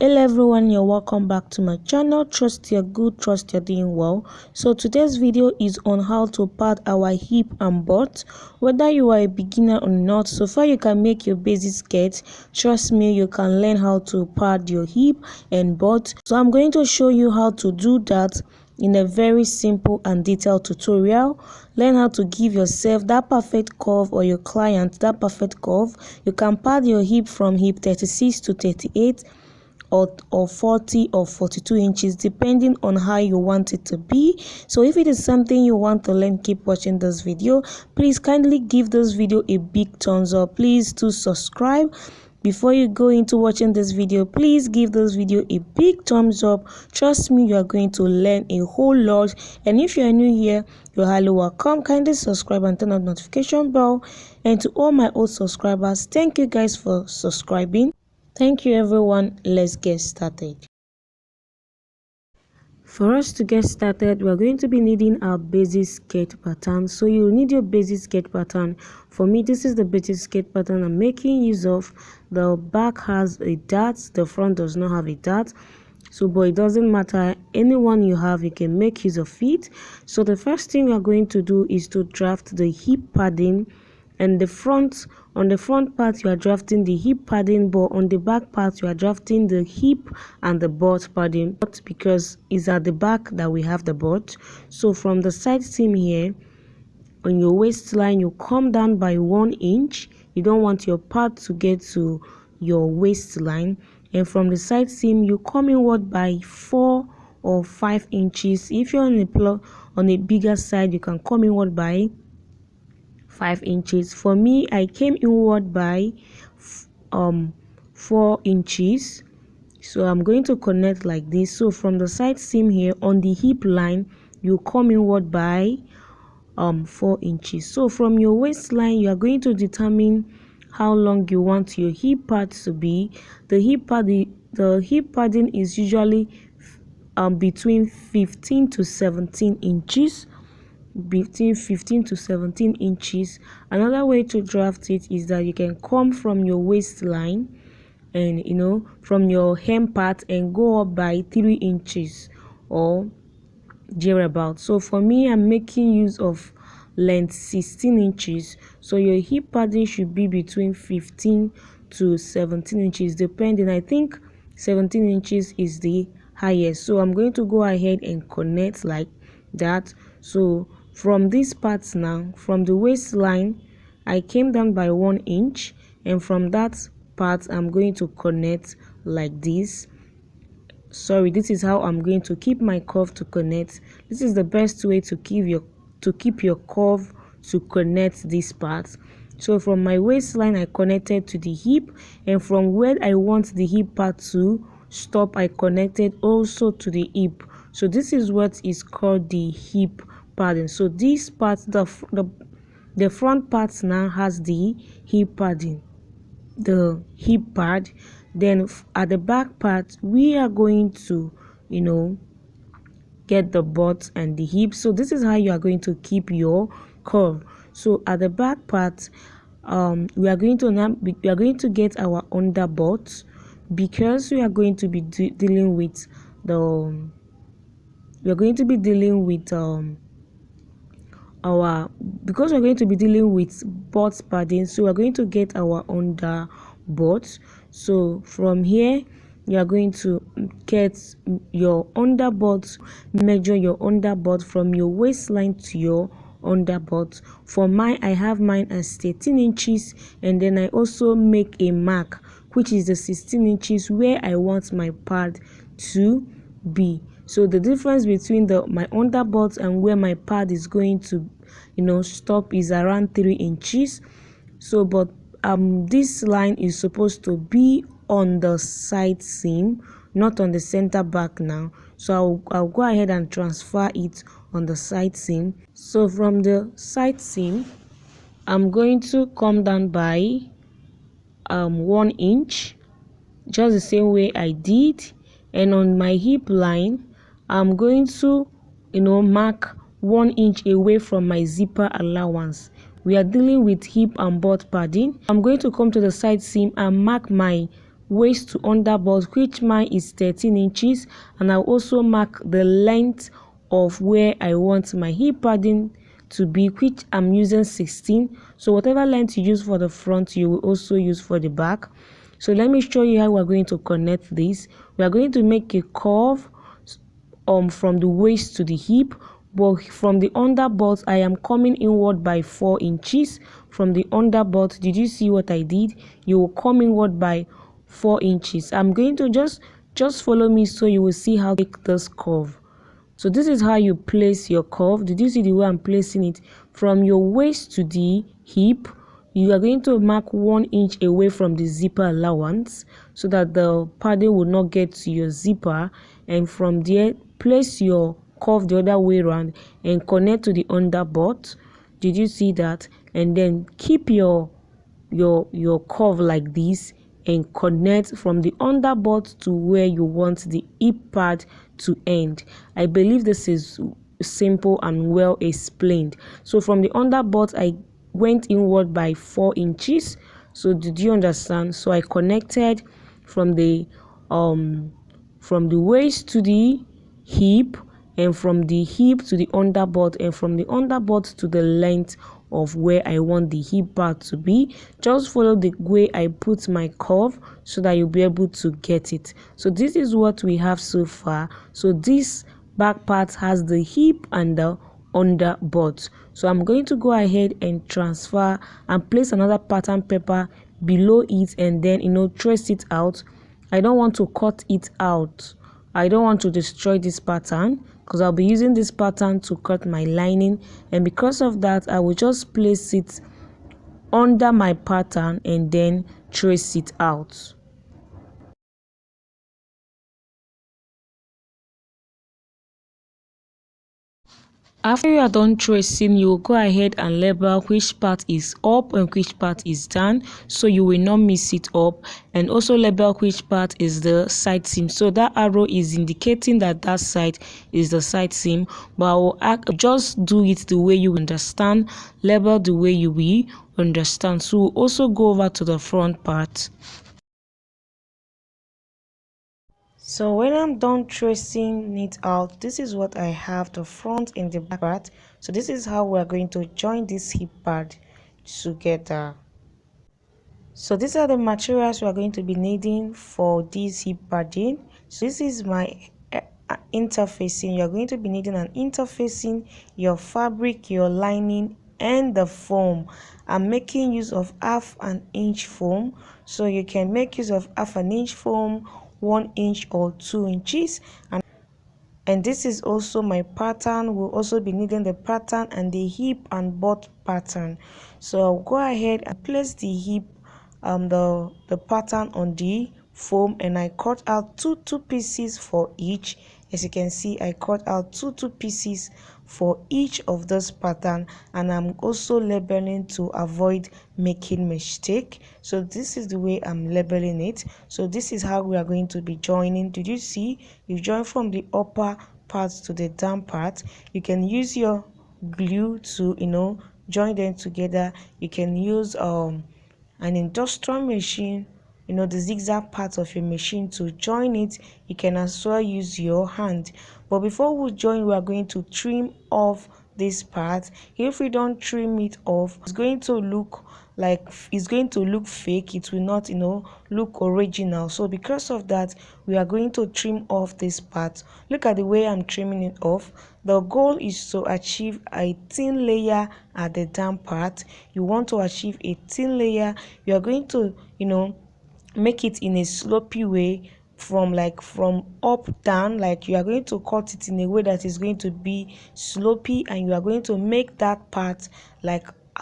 Hello everyone, you're welcome back to my channel. Trust you're good, trust you're doing well. So today's video is on how to pad our hip and butt. Whether you are a beginner or not, so far you can make your basic skirt. Trust me, you can learn how to pad your hip and butt. So I'm going to show you how to do that in a very simple and detailed tutorial. Learn how to give yourself that perfect curve, or your client that perfect curve. You can pad your hip from hip 36 to 38 or 40 or 42 inches, depending on how you want it to be. So if it is something you want to learn, keep watching this video. Please kindly give this video a big thumbs up. Please do subscribe. Before you go into watching this video, please give this video a big thumbs up. Trust me, you are going to learn a whole lot. And if you are new here, you're highly welcome. Kindly subscribe and turn on the notification bell. And to all my old subscribers, thank you guys for subscribing. Thank you everyone. Let's get started. For us to get started, we're going to be needing our basic skirt pattern. So you need your basic skirt pattern. For me, this is the basic skirt pattern I'm making use of. The back has a dart, the front does not have a dart. So but it doesn't matter, anyone you have, you can make use of it. So the first thing we're going to do is to draft the hip padding. And on the front part you are drafting the hip padding, but on the back part you are drafting the hip and the butt padding, because it's at the back that we have the butt. So from the side seam here on your waistline, you come down by 1 inch. You don't want your part to get to your waistline. And from the side seam you come inward by 4 or 5 inches. If you're on a bigger side, you can come inward by 5 inches. For me, I came inward by 4 inches. So I'm going to connect like this. So from the side seam here on the hip line, you come inward by 4 inches. So from your waistline, you are going to determine how long you want your hip pad to be. The hip padding is usually between 15 to 17 inches. Between 15 to 17 inches. Another way to draft it is that you can come from your waistline and from your hem part and go up by 3 inches or thereabout. So for me, I'm making use of length 16 inches. So your hip padding should be between 15 to 17 inches depending. I think 17 inches is the highest. So I'm going to go ahead and connect like that. So from this part now, from the waistline, I came down by 1 inch, and from that part I'm going to connect like this. Sorry, this is how I'm going to keep my curve to connect. This is the best way to keep your curve to connect this part. So from my waistline I connected to the hip, and from where I want the hip part to stop, I connected also to the hip. So this is what is called the hip padding. So this part, the front part now has the hip padding, the hip pad. Then at the back part we are going to get the butt and the hip. So this is how you are going to keep your curve. So at the back part, we are going to get our under butt, because we are going to be dealing with butt padding. So we're going to get our under butt. So from here you are going to get your under butt, measure your under butt from your waistline to your under butt. For mine, I have mine as 13 inches, and then I also make a mark, which is the 16 inches where I want my pad to be. So the difference between my under butt and where my pad is going to stop is around 3 inches. So but this line is supposed to be on the side seam, not on the center back now. So I'll go ahead and transfer it on the side seam. So from the side seam, I'm going to come down by 1 inch, just the same way I did. And on my hip line, I'm going to mark 1 inch away from my zipper allowance. We are dealing with hip and butt padding. I'm going to come to the side seam and mark my waist to underbust, which mine is 13 inches, and I'll also mark the length of where I want my hip padding to be, which I'm using 16. So whatever length you use for the front, you will also use for the back. So let me show you how we're going to connect this. We are going to make a curve from the waist to the hip, but from the underbust I am coming inward by 4 inches. From the underbust, did you see what I did? You will come inward by 4 inches. I'm going to just follow me so you will see how to make this curve. So this is how you place your curve. Did you see the way I'm placing it? From your waist to the hip, you are going to mark 1 inch away from the zipper allowance so that the padding will not get to your zipper, and from there place your curve the other way around and connect to the underbutt. Did you see that? And then keep your curve like this and connect from the underbutt to where you want the hip pad to end. I believe this is simple and well explained. So from the underbutt I went inward by 4 inches. So did you understand? So I connected from the waist to the hip, and from the hip to the underbutt, and from the underbutt to the length of where I want the hip part to be. Just follow the way I put my curve so that you'll be able to get it. So this is what we have so far. So this back part has the hip and the underbutt. So I'm going to go ahead and transfer and place another pattern paper below it, and then trace it out. I don't want to cut it out. I don't want to destroy this pattern because I'll be using this pattern to cut my lining, and because of that I will just place it under my pattern and then trace it out. After you are done tracing, you will go ahead and label which part is up and which part is down, so you will not mix it up, and also label which part is the side seam. So that arrow is indicating that that side is the side seam, but I will just do it the way you understand, label the way you will understand. So we'll also go over to the front part. So when I'm done tracing it out, this is what I have, the front and the back part. So this is how we're going to join this hip pad together. So these are the materials we are going to be needing for this hip padding. So this is my interfacing. You're going to be needing an interfacing, your fabric, your lining, and the foam. I'm making use of 1/2 inch foam, so you can make use of 1/2 inch foam, 1 inch or 2 inches. And this is also my pattern. We'll also be needing the pattern and the hip and butt pattern. So I'll go ahead and place the hip the pattern on the foam, and I cut out two pieces for each. As you can see, I cut out two pieces for each of this pattern, and I'm also labeling to avoid making mistake. So this is the way I'm labeling it. So this is how we are going to be joining. Did you see? You join from the upper part to the down part. You can use your glue to join them together. You can use an industrial machine, the zigzag part of your machine to join it. You can as well use your hand. But before we join, we are going to trim off this part. If we don't trim it off, it's going to look fake. It will not look original. So because of that, we are going to trim off this part. Look at the way I'm trimming it off. The goal is to achieve a thin layer at the down part. You want to achieve a thin layer. You are going to make it in a slopey way, from up down. Like you are going to cut it in a way that is going to be slopey, and you are going to make that part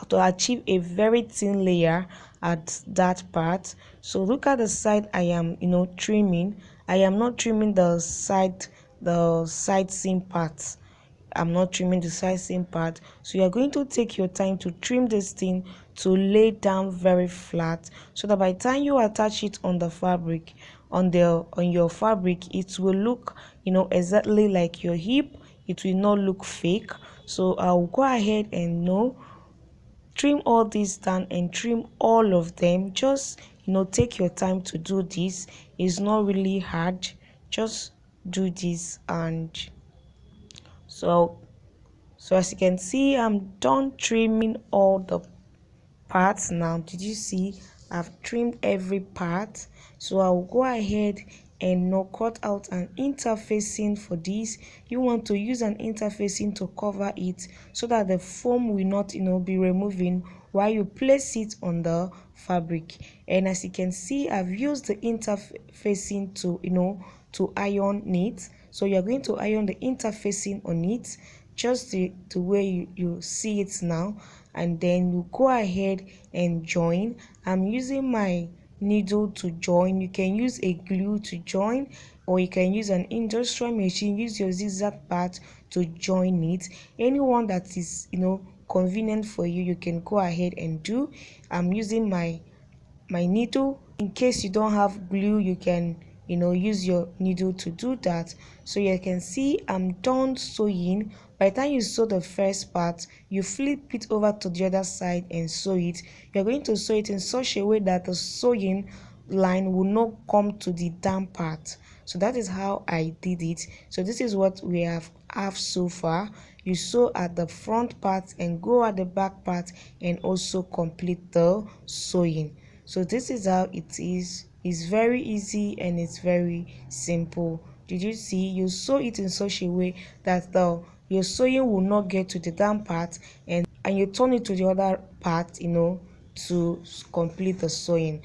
to achieve a very thin layer at that part. So look at the side I am trimming. I am not trimming the side seam parts. I'm not trimming the side seam part. So you're going to take your time to trim this thing to lay down very flat, so that by the time you attach it on the fabric, on your fabric, it will look exactly like your hip. It will not look fake. So I'll go ahead and trim all these down and trim all of them. Just take your time to do this. It's not really hard. Just do this. And so as you can see, I'm done trimming all the parts now. Did you see? I've trimmed every part. So I'll go ahead and now cut out an interfacing for this. You want to use an interfacing to cover it so that the foam will not be removing while you place it on the fabric. And as you can see, I've used the interfacing to iron it. So you're going to iron the interfacing on it just the way you see it now, and then you go ahead and join. I'm using my needle to join. You can use a glue to join, or you can use an industrial machine. Use your zigzag part to join it. Anyone that is convenient for you, you can go ahead and do. I'm using my needle. In case you don't have glue, you can use your needle to do that. So you can see I'm done sewing. By the time you sew the first part, you flip it over to the other side and sew it. You're going to sew it in such a way that the sewing line will not come to the down part. So that is how I did it. So this is what we have so far. You sew at the front part and go at the back part and also complete the sewing. So this is how it is. It's very easy and it's very simple. Did you see? You sew it in such a way that your sewing will not get to the down part, and you turn it to the other part to complete the sewing.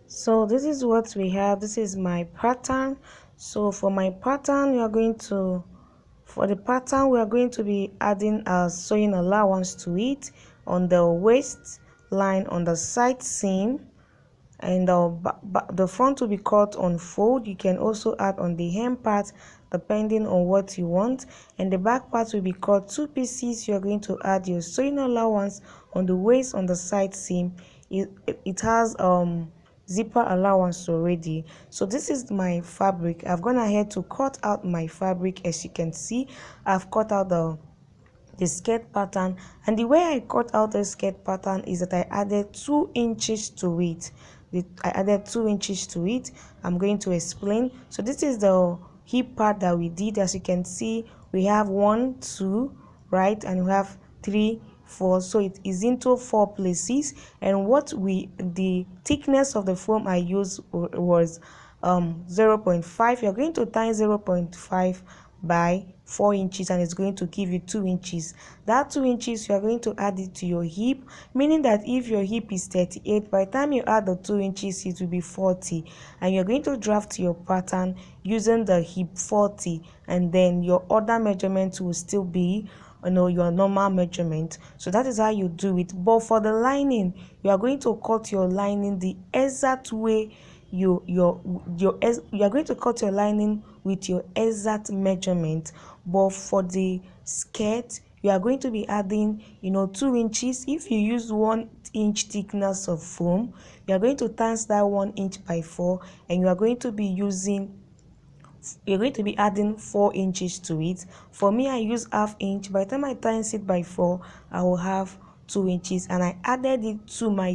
So this is what we have. This is my pattern. So for my pattern, we are going to be adding a sewing allowance to it on the waist line, on the side seam, and the front will be cut on fold. You can also add on the hem part depending on what you want, and the back part will be cut 2 pieces. You are going to add your sewing allowance on the waist, on the side seam. It has zipper allowance already. So this is my fabric. I've gone ahead to cut out my fabric. As you can see, I've cut out the skirt pattern, and the way I cut out the skirt pattern is that I added 2 inches to it. I added 2 inches to it. I'm going to explain. So this is the hip part that we did. As you can see, we have 1, 2, right, and we have 3, 4. So it is into 4 places. And the thickness of the foam I used was 0.5. You're going to times 0.5 by 4 inches, and it's going to give you 2 inches. That 2 inches, you are going to add it to your hip, meaning that if your hip is 38, by the time you add the 2 inches, it will be 40. And you're going to draft your pattern using the hip 40, and then your other measurements will still be your normal measurement. So that is how you do it. But for the lining, you are going to cut your lining the exact way you are going to cut your lining with your exact measurement. But for the skirt, you are going to be adding 2 inches. If you use 1 inch thickness of foam, you are going to times that 1 inch by 4, and you are going to be adding 4 inches to it. For me, I use ½ inch. By the time I times it by 4, I will have 2 inches, and I added it to my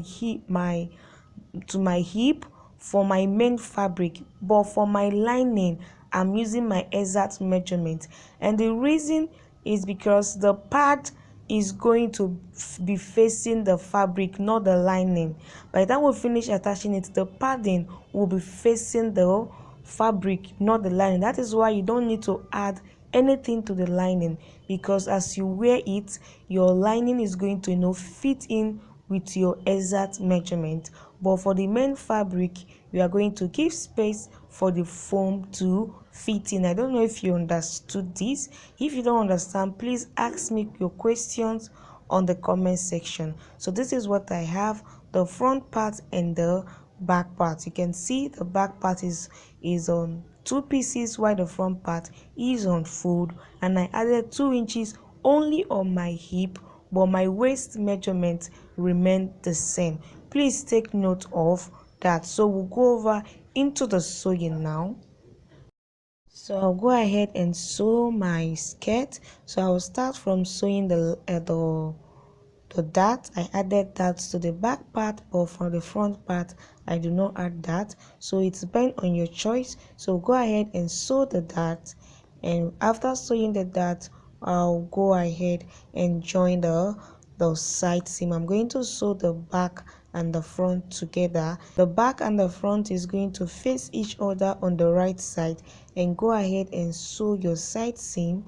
hip for my main fabric. But for my lining, I'm using my exact measurement, and the reason is because the pad is going to be facing the fabric, not the lining. By the time we finish attaching it, the padding will be facing the fabric, not the lining. That is why you don't need to add anything to the lining, because as you wear it, your lining is going to fit in with your exact measurement. But for the main fabric, you are going to give space for the foam to fit in. I don't know if you understood this. If you don't understand, please ask me your questions on the comment section. So this is what I have: the front part and the back part. You can see the back part is on 2 pieces, while the front part is on fold, and I added 2 inches only on my hip, but my waist measurement remained the same. Please take note of that. So we'll go over into the sewing now. So I'll go ahead and sew my skirt. So I'll start from sewing the the dart. I added that to the back part, but from the front part I do not add that. So it depends on your choice. So go ahead and sew the dart, and after sewing the dart, I'll go ahead and join the side seam. I'm going to sew the back and the front together. The back and the front is going to face each other on the right side, and go ahead and sew your side seam.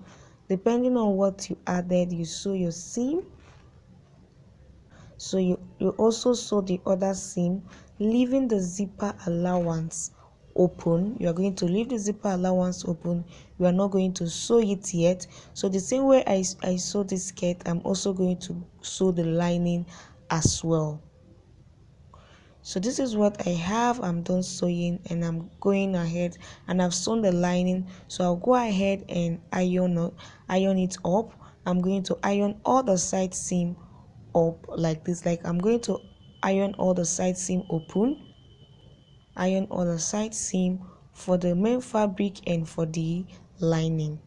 Depending on what you added, you sew your seam. So you also sew the other seam, leaving the zipper allowance open. You are going to leave the zipper allowance open. You are not going to sew it yet. So the same way I sew this skirt, I'm also going to sew the lining as well. So this is what I have. I'm done sewing, and I'm going ahead and I've sewn the lining. So I'll go ahead and iron it up. I'm going to iron all the side seam up like this. Like I'm going to iron all the side seam open, iron all the side seam for the main fabric and for the lining.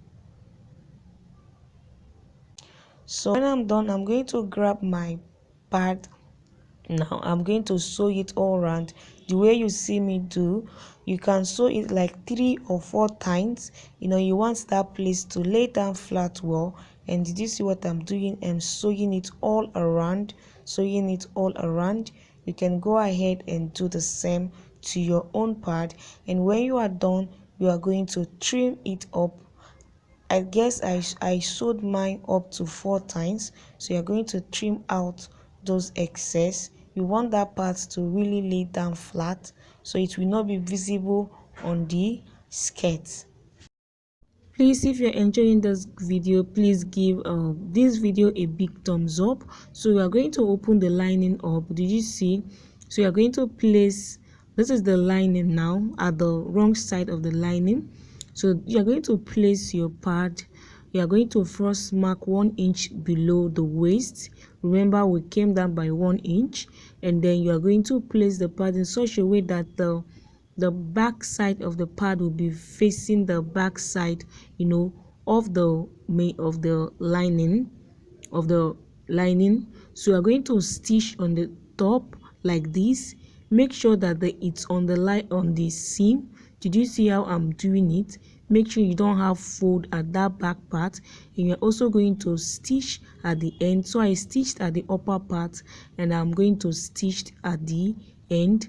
So when I'm done, I'm going to grab my pad. Now I'm going to sew it all around the way you see me do. You can sew it like 3 or 4 times. You want that place to lay down flat well. And did you see what I'm doing? I'm sewing it all around, You can go ahead and do the same to your own part, and when you are done, you are going to trim it up. I guess I sewed mine up to 4 times, so you're going to trim out those excess. You want that part to really lay down flat, so it will not be visible on the skirt. Please, if you're enjoying this video, please give this video a big thumbs up. So we are going to open the lining up. Did you see? So you are going to place, this is the lining now, at the wrong side of the lining. So you are going to place your pad. You are going to first mark 1 inch below the waist. Remember, we came down by 1 inch, and then you are going to place the pad in such a way that the back side of the pad will be facing the back side, of the lining. So you are going to stitch on the top like this. Make sure that it's on the seam. Did you see how I'm doing it? Make sure you don't have fold at that back part, and you're also going to stitch at the end. So I stitched at the upper part, and I'm going to stitch at the end.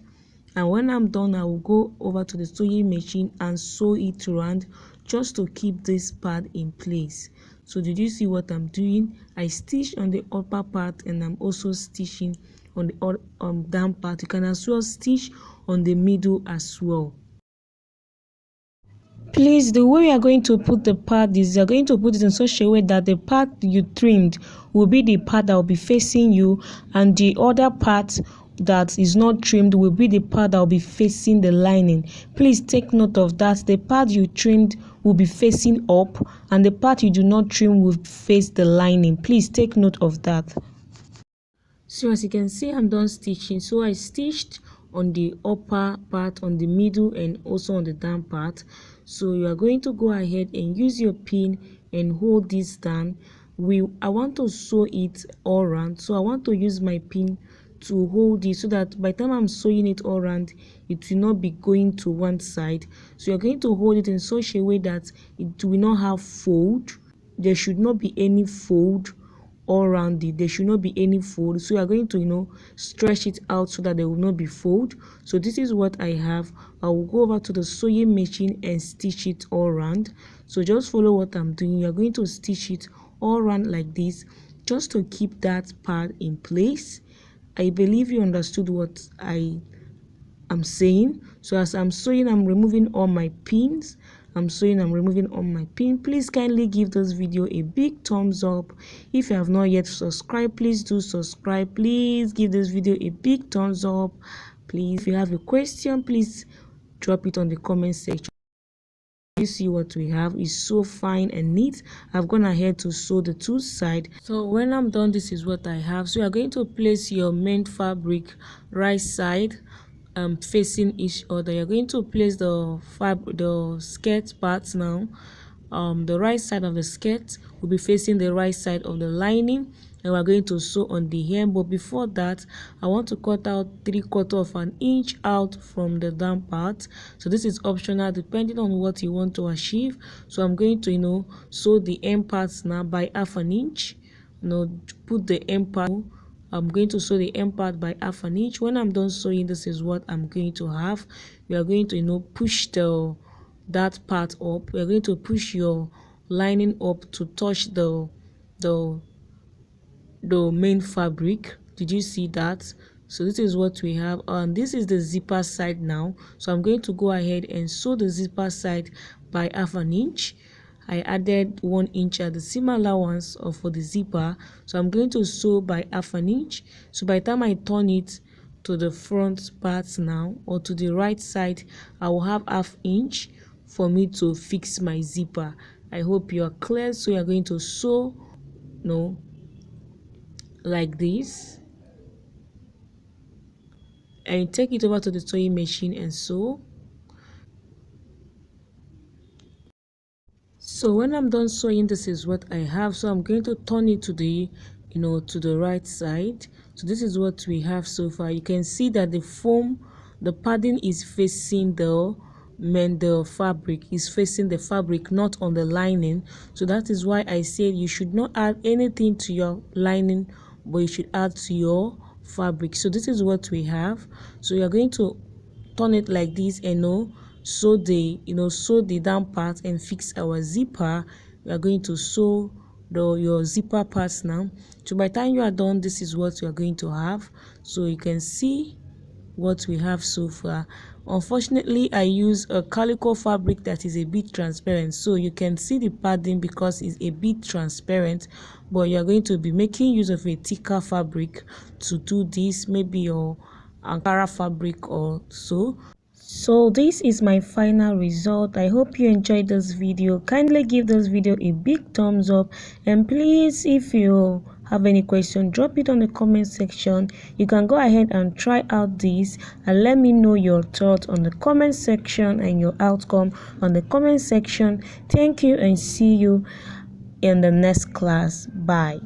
And when I'm done, I will go over to the sewing machine and sew it around, just to keep this part in place. So did you see what I'm doing? I stitched on the upper part, and I'm also stitching on the down part. You can as well stitch on the middle as well. Please, the way you are going to put the part is you are going to put it in such a way that the part you trimmed will be the part that will be facing you, and the other part that is not trimmed will be the part that will be facing the lining. Please take note of that. The part you trimmed will be facing up, and the part you do not trim will face the lining. Please take note of that. So as you can see, I'm done stitching. So I stitched on the upper part, on the middle, and also on the down part. So you are going to go ahead and use your pin and hold this down. I want to sew it all around, so I want to use my pin to hold it, so that by the time I'm sewing it all around, it will not be going to one side. So you're going to hold it in such a way that it will not have fold. There should not be any fold all around it. There should not be any fold. So you are going to stretch it out so that there will not be fold. So this is what I have. I will go over to the sewing machine and stitch it all around. So just follow what I'm doing. You are going to stitch it all around like this, just to keep that part in place. I believe you understood what I'm saying. So as I'm sewing, I'm removing all my pins. Please kindly give this video a big thumbs up. If you have not yet subscribed, please do subscribe. Please give this video a big thumbs up. Please, if you have a question, please drop it on the comment section. You see what we have is so fine and neat. I've gone ahead to sew the two sides. So when I'm done, this is what I have. So you are going to place your main fabric right side facing each other. You're going to place the skirt parts now. The right side of the skirt will be facing the right side of the lining, and we're going to sew on the hem. But before that, I want to cut out 3/4 of an inch out from the down part. So this is optional depending on what you want to achieve. So I'm going to sew the hem parts now by 1/2 inch. Put the hem part. I'm going to sew the hem part by 1/2 inch. When I'm done sewing, this is what I'm going to have. We are going to push that part up. We are going to push your lining up to touch the main fabric. Did you see that? So this is what we have, and this is the zipper side now. So I'm going to go ahead and sew the zipper side by 1/2 inch. I added 1 inch at the seam allowance for the zipper, so I'm going to sew by 1/2 inch. So by the time I turn it to the front part now, or to the right side, I will have 1/2 inch for me to fix my zipper. I hope you are clear. So you're going to sew like this, and take it over to the sewing machine and sew. So when I'm done sewing, this is what I have. So I'm going to turn it to the to the right side. So this is what we have so far. You can see that the padding is facing the fabric is facing the fabric, not on the lining. So that is why I said you should not add anything to your lining, but you should add to your fabric. So this is what we have. So you are going to turn it like this and sew the down part and fix our zipper. We are going to sew your zipper parts now. So by the time you are done, this is what you are going to have. So you can see what we have so far. Unfortunately, I use a calico fabric that is a bit transparent, so you can see the padding because it's a bit transparent, but you are going to be making use of a thicker fabric to do this, maybe your Ankara fabric or so. So this is my final result. I hope you enjoyed this video. Kindly give this video a big thumbs up, and please, if you have any question, drop it on the comment section. You can go ahead and try out this and let me know your thoughts on the comment section and your outcome on the comment section. Thank you and see you in the next class. Bye.